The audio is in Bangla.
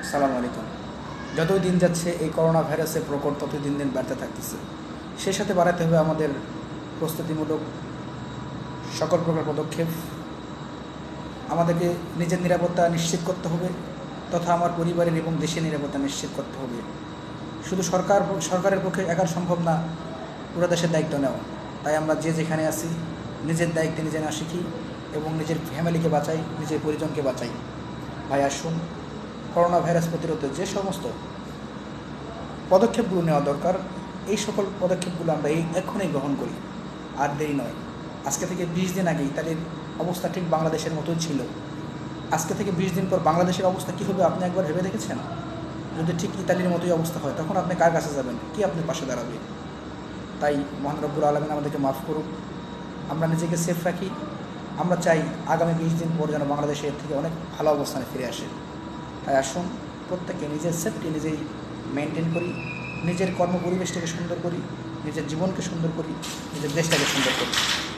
আসসালামু আলাইকুম। যতই দিন যাচ্ছে এই করোনা ভাইরাসের প্রকোপ ততই দিন দিন বাড়তে থাকতেছে। সেই সাথে বাড়াতে হবে আমাদের প্রস্তুতিমূলক সকল প্রকার পদক্ষেপ। আমাদেরকে নিজের নিরাপত্তা নিশ্চিত করতে হবে তথা আমার পরিবারের এবং দেশের নিরাপত্তা নিশ্চিত করতে হবে। শুধু সরকারের পক্ষে একার সম্ভব না পুরো দেশের দায়িত্ব নেওয়া। তাই আমরা যে যেখানে আছি নিজের দায়িত্বে নিজে না শিখি এবং নিজের ফ্যামিলিকে বাঁচাই, নিজের পরিজনকে বাঁচাই। ভাই আসুন, করোনা ভাইরাস প্রতিরোধে যে সমস্ত পদক্ষেপগুলো নেওয়া দরকার এই সকল পদক্ষেপগুলো আমরা এখনই গ্রহণ করি, আর দেরি নয়। আজকে থেকে 20 দিন আগে ইতালির অবস্থা ঠিক বাংলাদেশের মতোই ছিল। আজকে থেকে 20 দিন পর বাংলাদেশের অবস্থা কী হবে আপনি একবার ভেবে দেখেছেন? যদি ঠিক ইতালির মতোই অবস্থা হয় তখন আপনি কার কাছে যাবেন, কি আপনি পাশে দাঁড়াবে? তাই মহান রব্বুল আলামিন আমাদেরকে মাফ করুক, আমরা নিজেকে সেফ রাখি। আমরা চাই আগামী 20 দিন পর যেন বাংলাদেশের থেকে অনেক ভালো অবস্থানে ফিরে আসে। তাই আসুন, প্রত্যেকে নিজের সেফটি নিজেই মেনটেন করি, নিজের কর্ম পরিবেশটাকে সুন্দর করি, নিজের জীবনকে সুন্দর করি, নিজের দেশটাকে সুন্দর করি।